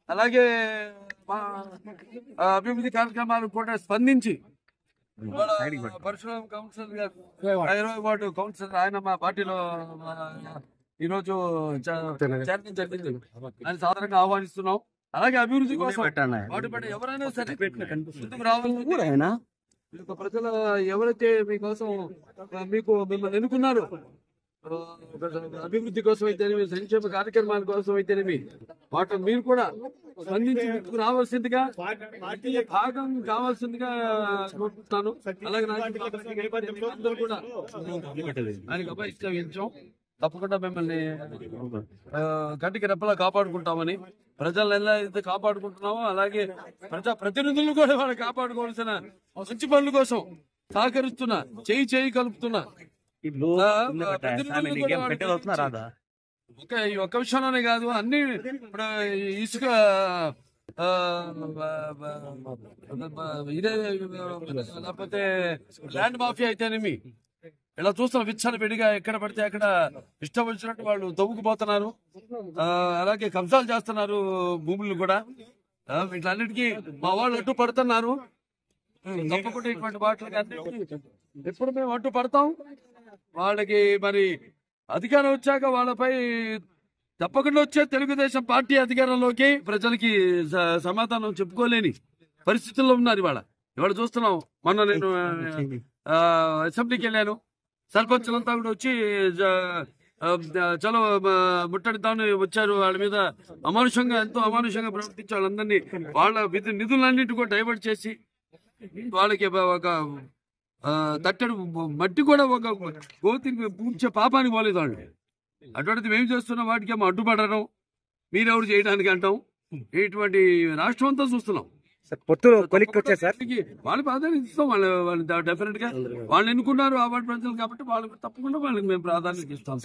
అలాగే అభివృద్ధి కార్యక్రమాలు కూడా స్పందించి పరశురామ్ కౌన్సిలర్ గారు 20వ వార్డు కౌన్సిలర్ ఆయన మా పార్టీలో ఈరోజు చేరడం జరిగింది. ఆయన సాధారణంగా ఆహ్వానిస్తున్నాం. అలాగే అభివృద్ధి కోసం పాటుపడే ఎవరైనా సరే ముందుకు రావాలని ప్రజల ఎవరైతే మీకోసం మిమ్మల్ని ఎన్నుకున్నారు అభివృద్ధి కోసం అయితేనేమి సంక్షేమ కార్యక్రమాల కోసం అయితేనేమి వాటి మీరు కూడా స్పందించి ముందుకు రావాల్సిందిగా భాగం కావాల్సిందిగా కోరుకుంటున్నాను. అలాగే అందరూ కూడా ఆయనకు అభ్యర్థించాం. తప్పకుండా మిమ్మల్ని కంటికి రెప్పలా కాపాడుకుంటామని ప్రజలను ఎలా అయితే కాపాడుకుంటున్నామో అలాగే ప్రజా ప్రతినిధులను కూడా వాళ్ళు కాపాడుకోవాల్సిన మంచి పనుల కోసం సహకరిస్తున్నా చేయి కలుపుతున్నా ఒక్క విషయంలోనే కాదు అన్ని ఇప్పుడు ఇసుక ఇదే లేకపోతే ల్యాండ్ మాఫియా అయితేనేమి ఇలా చూస్తున్నాం. విచ్చలు విడిగా ఎక్కడ పడితే అక్కడ ఇష్టం వచ్చినట్టు వాళ్ళు తవ్వుకుపోతున్నారు. అలాగే కబ్జాలు చేస్తున్నారు భూములు కూడా. వీటన్నిటికీ మా వాళ్ళు అడ్డు పడుతున్నారు. తప్పకుండా ఇటువంటి వాటికి ఎప్పుడు మేము అడ్డు పడతాం. వాళ్ళకి మరి అధికారం వచ్చాక వాళ్ళపై తప్పకుండా వచ్చే తెలుగుదేశం పార్టీ అధికారంలోకి ప్రజలకి సమాధానం చెప్పుకోలేని పరిస్థితుల్లో ఉన్నారు. ఇవాళ చూస్తున్నాం. మొన్న నేను అసెంబ్లీకి వెళ్ళాను. సర్పంచులంతా కూడా వచ్చి చలో ముట్టడితాను వచ్చారు. వాళ్ళ మీద ఎంతో అమానుషంగా ప్రవర్తించి వాళ్ళందరినీ వాళ్ళ నిధులన్నింటి కూడా డైవర్ట్ చేసి వాళ్ళకి ఒక తట్టడు మట్టి కూడా ఒక గోతిని పూడ్చే పాపానికి పోలేదు వాళ్ళు. అటువంటిది మేము చేస్తున్నాం. వాటికి ఏమో అడ్డుపడడం మీరెవరు చేయడానికి అంటాం. ఇటువంటి రాష్ట్రం అంతా చూస్తున్నాం. వాళ్ళకి ప్రాధాన్యత ఇస్తాం. వాళ్ళు డెఫినెట్ గా వాళ్ళు ఎన్నుకున్నారు ఆ వార్డు ప్రజలు కాబట్టి వాళ్ళకి తప్పకుండా వాళ్ళకి మేము ప్రాధాన్యత ఇస్తాం.